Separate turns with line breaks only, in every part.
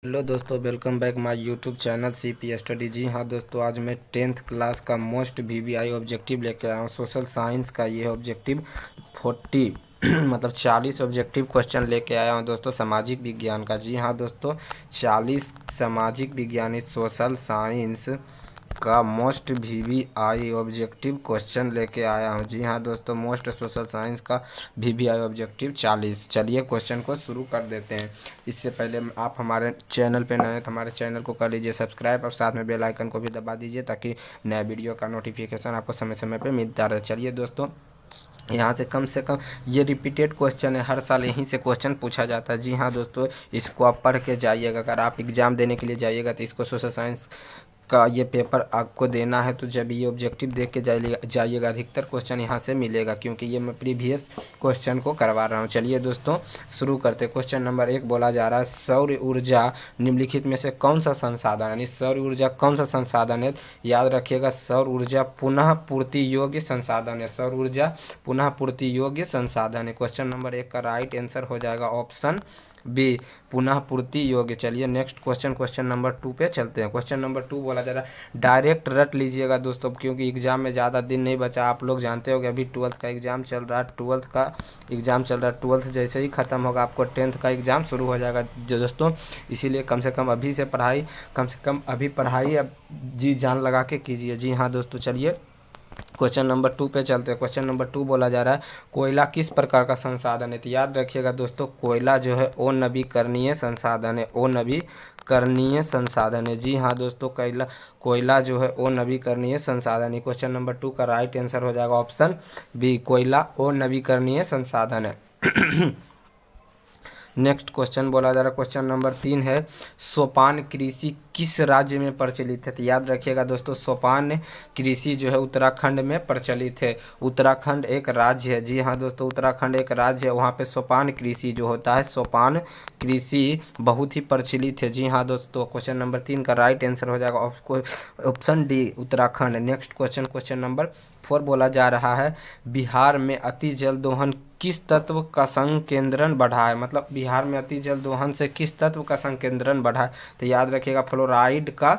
Hello दोस्तों, welcome back my YouTube channel CP study. जी हाँ दोस्तों, आज मैं 10th क्लास का मोस्ट वीवीआई ऑब्जेक्टिव लेके आया हूँ। सोशल साइंस का ये ऑब्जेक्टिव 40 मतलब 40 ऑब्जेक्टिव क्वेश्चन लेके आया हूँ दोस्तों, सामाजिक विज्ञान का। जी हाँ दोस्तों, 40 सामाजिक विज्ञान सोशल साइंस का मोस्ट वीवीआई ऑब्जेक्टिव क्वेश्चन लेके आया हूँ। जी हाँ दोस्तों, मोस्ट सोशल साइंस का वीवीआई ऑब्जेक्टिव 40। चलिए क्वेश्चन को शुरू कर देते हैं। इससे पहले आप हमारे चैनल पे नए हैं तो हमारे चैनल को कर लीजिए सब्सक्राइब और साथ में बेल आइकन को भी दबा दीजिए ताकि नए वीडियो का नोटिफिकेशन आपको समय समय पे मिलता रहे। चलिए दोस्तों, यहाँ से कम ये रिपीटेड क्वेश्चन है, हर साल यहीं से क्वेश्चन पूछा जाता है। जी हाँ दोस्तों, इसको आप पढ़ के जाइएगा। अगर आप एग्ज़ाम देने के लिए जाइएगा तो इसको सोशल साइंस का ये पेपर आपको देना है तो जब ये ऑब्जेक्टिव देख के जाइएगा अधिकतर क्वेश्चन यहाँ से मिलेगा, क्योंकि ये मैं प्रीवियस क्वेश्चन को करवा रहा हूँ। चलिए दोस्तों शुरू करते। क्वेश्चन नंबर 1 बोला जा रहा है, सौर ऊर्जा निम्नलिखित में से कौन सा संसाधन है? यानी सौर ऊर्जा कौन सा संसाधन है? याद रखिएगा, सौर ऊर्जा पुनः पूर्ति योग्य संसाधन है। सौर ऊर्जा पुनः पूर्ति योग्य संसाधन है। क्वेश्चन नंबर 1 का राइट आंसर हो जाएगा ऑप्शन बी, पुनः पूर्ति योग्य। चलिए नेक्स्ट क्वेश्चन नंबर 2 पे चलते हैं। क्वेश्चन नंबर 2 बोला जा रहा है, डायरेक्ट रट लीजिएगा दोस्तों, क्योंकि एग्जाम में ज़्यादा दिन नहीं बचा। आप लोग जानते हो कि अभी 12th का एग्ज़ाम चल रहा है। 12th जैसे ही ख़त्म होगा आपको 10th का एग्ज़ाम शुरू हो जाएगा जो दोस्तों, इसीलिए कम से कम अभी पढ़ाई अब जी जान लगा के कीजिए। जी हाँ दोस्तों, चलिए क्वेश्चन नंबर 2 पे चलते हैं। क्वेश्चन नंबर 2 बोला जा रहा है, कोयला किस प्रकार का संसाधन है? तो याद रखिएगा दोस्तों, कोयला जो है वो नवीकरणीय संसाधन है। वो नवीकरणीय संसाधन है। जी हाँ दोस्तों, कोयला जो है वो नवीकरणीय संसाधन है। क्वेश्चन नंबर 2 का राइट आंसर हो जाएगा ऑप्शन बी, कोयला वो नवीकरणीय संसाधन है। नेक्स्ट क्वेश्चन बोला जा रहा है, क्वेश्चन नंबर 3 है, सोपान कृषि किस राज्य में प्रचलित है? तो याद रखिएगा दोस्तों, सोपान कृषि जो है उत्तराखंड में प्रचलित है। उत्तराखंड एक राज्य है। जी हाँ दोस्तों, उत्तराखंड एक राज्य है, वहाँ पे सोपान कृषि जो होता है, सोपान कृषि बहुत ही प्रचलित है। जी हाँ दोस्तों, क्वेश्चन नंबर 3 का राइट आंसर हो जाएगा option D, Uttarakhand. Next question number 4 बोला जा रहा है, बिहार में अति जल दोहन किस तत्व का संकेंद्रण बढ़ा है? मतलब बिहार में अति जल दोहन से किस तत्व का संकेंद्रण बढ़ा है? तो याद रखिएगा, फ्लोराइड का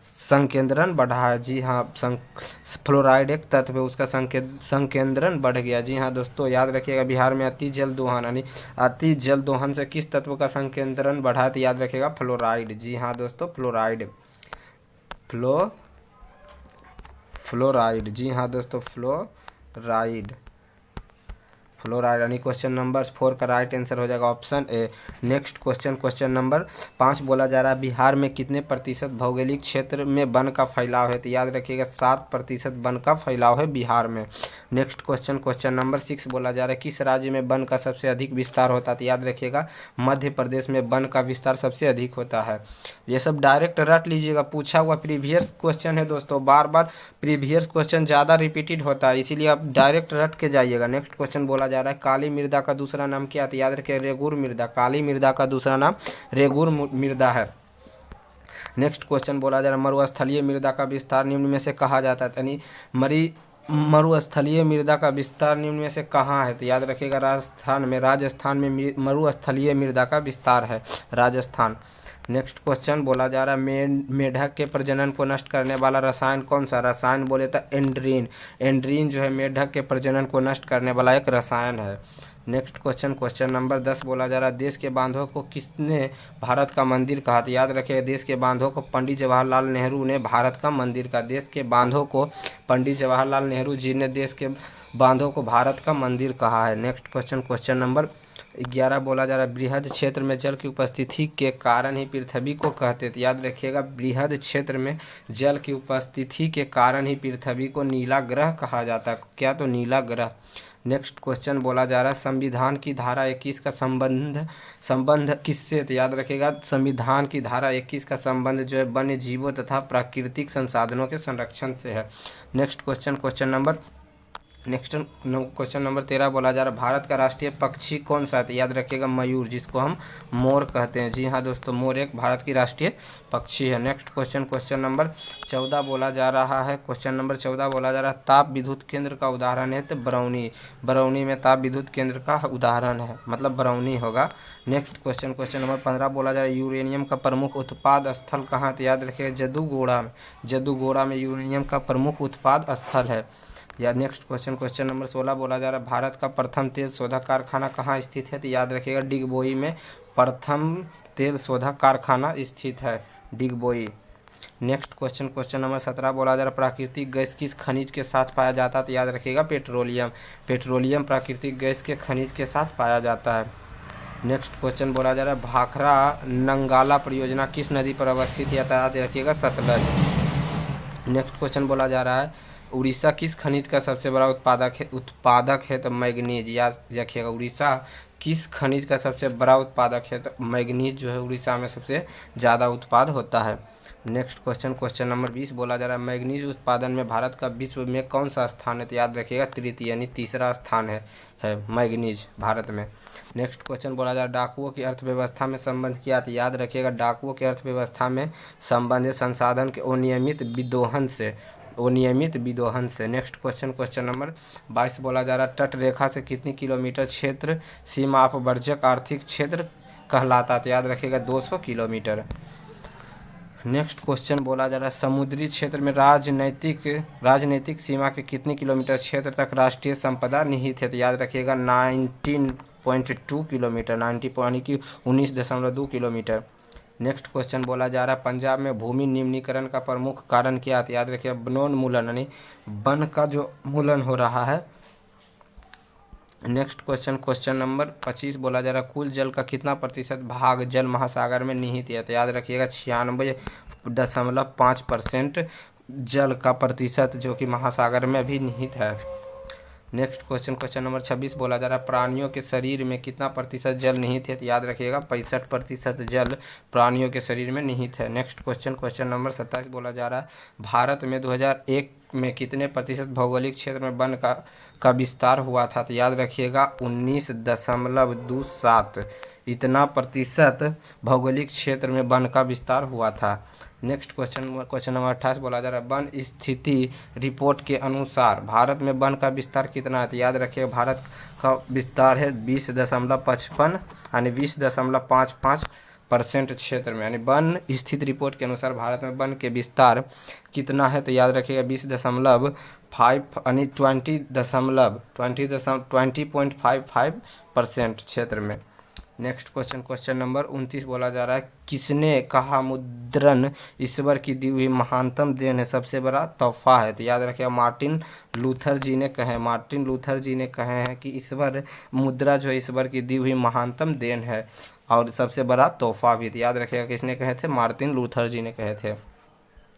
संकेंद्रण बढ़ा है। जी हाँ, फ्लोराइड एक तत्व है, उसका संकेंद्रण बढ़ गया। जी हाँ दोस्तों, याद रखिएगा, बिहार में अति जल दोहन यानी अति जल दोहन से किस तत्व का संकेंद्रण बढ़ा है? तो याद रखिएगा, फ्लोराइड। जी हाँ दोस्तों, फ्लोराइड। जी हाँ दोस्तों, फ्लोराइड यानी क्वेश्चन नंबर 4 का राइट आंसर हो जाएगा option A. Next question number 5 बोला जा रहा है, बिहार में कितने प्रतिशत भौगोलिक क्षेत्र में वन का फैलाव है? तो याद रखिएगा, 7% वन का फैलाव है बिहार में। नेक्स्ट क्वेश्चन नंबर 6 बोला जा रहा है, किस राज्य में वन का सबसे अधिक विस्तार होता है? तो याद रखिएगा, मध्य प्रदेश में वन का विस्तार सबसे अधिक होता है। ये सब डायरेक्ट रट लीजिएगा, पूछा हुआ प्रीवियस क्वेश्चन है दोस्तों, बार बार प्रीवियस क्वेश्चन ज़्यादा रिपीटेड होता है, इसीलिए आप डायरेक्ट रट के जाइएगा। नेक्स्ट क्वेश्चन बोला जा रहा है, काली मृदा का दूसरा नाम क्या? तो याद रखिए, रेगुर मृदा। काली मृदा का दूसरा नाम रेगुर मृदा है। नेक्स्ट क्वेश्चन बोला जा रहा है, मरुस्थलीय मृदा का विस्तार निम्न में से कहा जाता है? यानी मरुस्थलीय मृदा का विस्तार निम्न में से कहाँ है? तो याद रखिएगा, राजस्थान में मरुस्थलीय मृदा का विस्तार है, राजस्थान। नेक्स्ट क्वेश्चन बोला जा रहा है, मेढक के प्रजनन को नष्ट करने वाला रसायन कौन सा? रसायन बोले तो एंड्रीन। एंड्रीन जो है मेढक के प्रजनन को नष्ट करने वाला एक रसायन है। नेक्स्ट क्वेश्चन नंबर 10 बोला जा रहा है, देश के बांधों को किसने भारत का मंदिर कहा? तो याद रखिएगा, देश के बांधों को पंडित जवाहरलाल नेहरू ने भारत का मंदिर कहा। देश के बांधों को पंडित जवाहरलाल नेहरू जी ने देश के बांधों को भारत का मंदिर कहा है। नेक्स्ट क्वेश्चन नंबर 11 बोला जा रहा है, बृहद क्षेत्र में जल की उपस्थिति के कारण ही पृथ्वी को कहते थे। याद रखिएगा, बृहद क्षेत्र में जल की उपस्थिति के कारण ही पृथ्वी को नीला ग्रह कहा जाता है। क्या? तो नीला ग्रह। नेक्स्ट क्वेश्चन बोला जा रहा है, संविधान की धारा 21 का संबंध किससे? तो याद रखिएगा, संविधान की धारा 21 का संबंध जो है वन्य जीवों तथा प्राकृतिक संसाधनों के संरक्षण से है। Next question number next question number 13 बोला जा रहा है भारत का राष्ट्रीय पक्षी कौन सा है? तो याद रखिएगा मयूर, जिसको हम मोर कहते हैं। जी हाँ दोस्तों, मोर एक भारत की राष्ट्रीय पक्षी है। नेक्स्ट क्वेश्चन नंबर 14 बोला जा रहा है। क्वेश्चन नंबर 14 बोला जा रहा है ताप विद्युत केंद्र का उदाहरण है तो बरौनी। बरौनी में ताप विद्युत केंद्र का उदाहरण है, मतलब बरौनी होगा। नेक्स्ट क्वेश्चन नंबर 15 बोला जा रहा है यूरेनियम का प्रमुख उत्पाद स्थल कहाँ? तो याद रखिएगा जदूगोड़ा में। जदूगोड़ा में यूरेनियम का प्रमुख उत्पाद स्थल है। या नेक्स्ट क्वेश्चन नंबर 16 बोला जा रहा है भारत का प्रथम तेल शोधक कारखाना कहाँ स्थित है? तो याद रखिएगा डिगबोई में प्रथम तेल शोधक कारखाना स्थित है, डिगबोई। नेक्स्ट क्वेश्चन नंबर 17 बोला जा रहा है प्राकृतिक गैस किस खनिज के साथ पाया जाता है? तो याद रखिएगा पेट्रोलियम। पेट्रोलियम प्राकृतिक गैस के खनिज के साथ पाया जाता है। नेक्स्ट क्वेश्चन बोला जा रहा है भाखड़ा नंगाला परियोजना किस नदी पर अवस्थित है? याद रखिएगा सतलज। नेक्स्ट क्वेश्चन बोला जा रहा है उड़ीसा किस खनिज का सबसे बड़ा उत्पादक है? तो मैग्नीज। याद रखिएगा उड़ीसा किस खनिज का सबसे बड़ा उत्पादक है? तो मैग्नीज जो है उड़ीसा में सबसे ज़्यादा उत्पाद होता है। नेक्स्ट क्वेश्चन नंबर 20 बोला जा रहा है मैग्नीज उत्पादन में भारत का विश्व में कौन सा स्थान है? तो याद रखिएगा तृतीय यानी तीसरा स्थान है मैग्नीज भारत में। नेक्स्ट क्वेश्चन बोला जा रहा है डाकुओं की अर्थव्यवस्था में संबंध किया? तो याद रखिएगा डाकुओं की अर्थव्यवस्था में संबंध है संसाधन के अनियमित विदोहन से। नेक्स्ट क्वेश्चन नंबर 22 बोला जा रहा है तट रेखा से कितनी किलोमीटर क्षेत्र सीमा अपवर्जक आर्थिक क्षेत्र कहलाता है? तो याद रखिएगा 200 किलोमीटर। नेक्स्ट क्वेश्चन बोला जा रहा है समुद्री क्षेत्र में राजनीतिक सीमा के कितनी किलोमीटर क्षेत्र तक राष्ट्रीय संपदा निहित है? तो याद रखिएगा 19.2 किलोमीटर, 90 यानी कि 19.2 किलोमीटर। नेक्स्ट क्वेश्चन बोला जा रहा है पंजाब में भूमि निम्नीकरण का प्रमुख कारण क्या है? याद रखिए वनोन्मूलन, यानी वन का जो मूलन हो रहा है। नेक्स्ट क्वेश्चन नंबर 25 बोला जा रहा है कुल जल का कितना प्रतिशत भाग जल महासागर में निहित है? तो याद रखिएगा 96.5% जल का प्रतिशत जो कि महासागर में भी निहित है। नेक्स्ट क्वेश्चन नंबर 26 बोला जा रहा है प्राणियों के शरीर में कितना प्रतिशत जल निहित है? तो याद रखिएगा 65% जल प्राणियों के शरीर में निहित है। नेक्स्ट क्वेश्चन नंबर 27 बोला जा रहा है भारत में 2001 में कितने प्रतिशत भौगोलिक क्षेत्र में वन का विस्तार हुआ था? तो याद रखिएगा 19.27 इतना प्रतिशत भौगोलिक क्षेत्र में वन का विस्तार हुआ था। नेक्स्ट क्वेश्चन नंबर 28 बोला जा रहा है वन स्थिति रिपोर्ट के अनुसार भारत में वन का विस्तार कितना है? तो याद रखिए भारत का विस्तार है 20.55 यानी 20.55% क्षेत्र में, यानी वन स्थित रिपोर्ट के अनुसार भारत में वन के विस्तार कितना है? तो याद रखिएगा 20.5 यानी 20.55% क्षेत्र में। नेक्स्ट क्वेश्चन नंबर 29 बोला जा रहा है किसने कहा मुद्रण ईश्वर की दी हुई महानतम देन है, सबसे बड़ा तोहफा है? तो याद रखिए मार्टिन लूथर जी ने कहे हैं कि ईश्वर मुद्रा जो है ईश्वर की दी हुई महानतम देन है और सबसे बड़ा तोहफा भी। तो याद रखिएगा किसने कहे थे? मार्टिन लूथर जी ने कहे थे।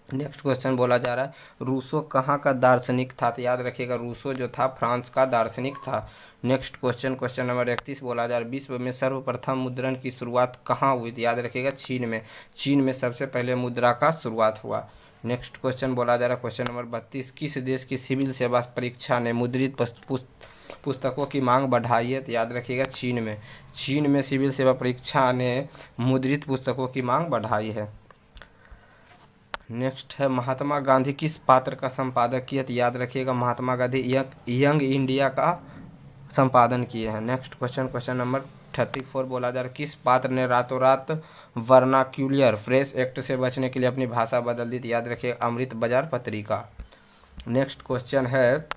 नेक्स्ट क्वेश्चन बोला जा रहा है रूसो कहाँ का दार्शनिक था? तो याद रखिएगा रूसो जो था फ्रांस का दार्शनिक था। नेक्स्ट क्वेश्चन नंबर 31 बोला जा रहा है विश्व में सर्वप्रथम मुद्रण की शुरुआत कहाँ हुई? तो याद रखिएगा चीन में सबसे पहले मुद्रा का शुरुआत हुआ। नेक्स्ट क्वेश्चन बोला जा रहा है क्वेश्चन नंबर 32 किस देश की सिविल सेवा परीक्षा ने मुद्रित पुस्तकों की मांग बढ़ाई है? तो याद रखिएगा चीन में सिविल सेवा परीक्षा ने मुद्रित पुस्तकों की मांग बढ़ाई है। नेक्स्ट है महात्मा गांधी किस पात्र का संपादक किया? तो याद रखिएगा महात्मा गांधी यंग इंडिया का संपादन किए हैं। नेक्स्ट क्वेश्चन नंबर 34 बोला जा रहा है किस पात्र ने रातों रात वर्नाक्यूलर फ्रेश एक्ट से बचने के लिए अपनी भाषा बदल दी? तो याद रखिएगा अमृत बाजार पत्रिका। नेक्स्ट क्वेश्चन है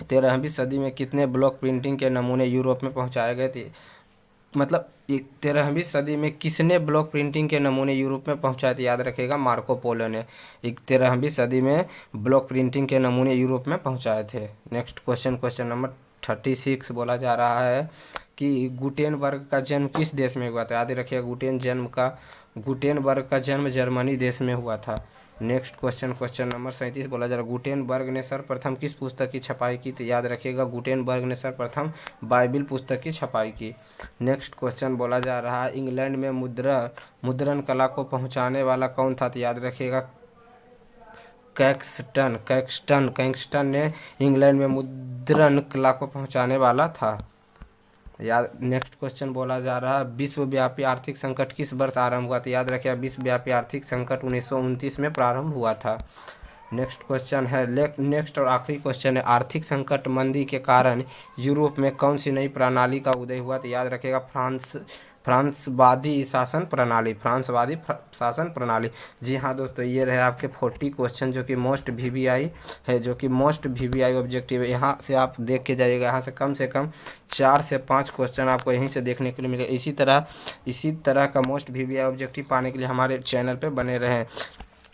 13वीं सदी में कितने ब्लॉक प्रिंटिंग के नमूने यूरोप में पहुंचाए गए थे? मतलब 13वीं सदी में किसने ब्लॉक प्रिंटिंग के नमूने यूरोप में पहुंचाए थे? याद रखिएगा मार्को पोलो ने 13वीं सदी में ब्लॉक प्रिंटिंग के नमूने यूरोप में पहुंचाए थे। नेक्स्ट क्वेश्चन नंबर 36 बोला जा रहा है कि गुटेनबर्ग का जन्म किस देश में हुआ था? याद रखिएगा गुटेनबर्ग का जन्म जर्मनी देश में हुआ था। नेक्स्ट क्वेश्चन नंबर 37 बोला जा रहा है गुटेनबर्ग ने सर्वप्रथम किस पुस्तक की छपाई की? तो याद रखिएगा गुटेनबर्ग ने सर्वप्रथम बाइबिल पुस्तक की छपाई की। नेक्स्ट क्वेश्चन बोला जा रहा है इंग्लैंड में मुद्रण कला को पहुंचाने वाला कौन था? तो याद रखिएगा कैक्सटन ने इंग्लैंड में मुद्रण कला को पहुंचाने वाला था। याद नेक्स्ट क्वेश्चन बोला जा रहा है, विश्वव्यापी आर्थिक संकट किस वर्ष आरंभ हुआ? तो याद रखिए, विश्वव्यापी आर्थिक संकट 1929 में प्रारंभ हुआ था। नेक्स्ट क्वेश्चन है, नेक्स्ट और आखिरी क्वेश्चन है, आर्थिक संकट मंदी के कारण यूरोप में कौन सी नई प्रणाली का उदय हुआ? तो याद रखिएगा, फ्रांसवादी शासन प्रणाली। जी हाँ दोस्तों, ये रहे आपके 40 क्वेश्चन जो कि मोस्ट वीवीआई है, जो कि मोस्ट वीवीआई ऑब्जेक्टिव है। यहाँ से आप देख के जाइएगा, यहाँ से कम 4 से 5 क्वेश्चन आपको यहीं से देखने के लिए मिलेगा। इसी तरह का मोस्ट वीवीआई ऑब्जेक्टिव पाने के लिए हमारे चैनल पे बने रहें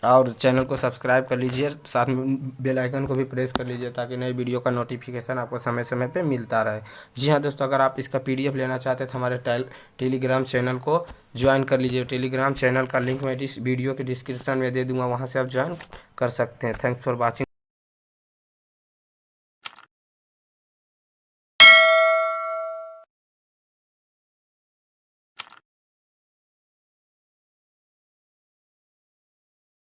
और चैनल को सब्सक्राइब कर लीजिए, साथ में बेल आइकन को भी प्रेस कर लीजिए ताकि नई वीडियो का नोटिफिकेशन आपको समय समय पे मिलता रहे। जी हाँ दोस्तों, अगर आप इसका PDF लेना चाहते हैं तो हमारे टेलीग्राम चैनल को ज्वाइन कर लीजिए। टेलीग्राम चैनल का लिंक मैं इस वीडियो के डिस्क्रिप्शन में दे दूँगा, वहाँ से आप ज्वाइन कर सकते हैं। Thanks for watching.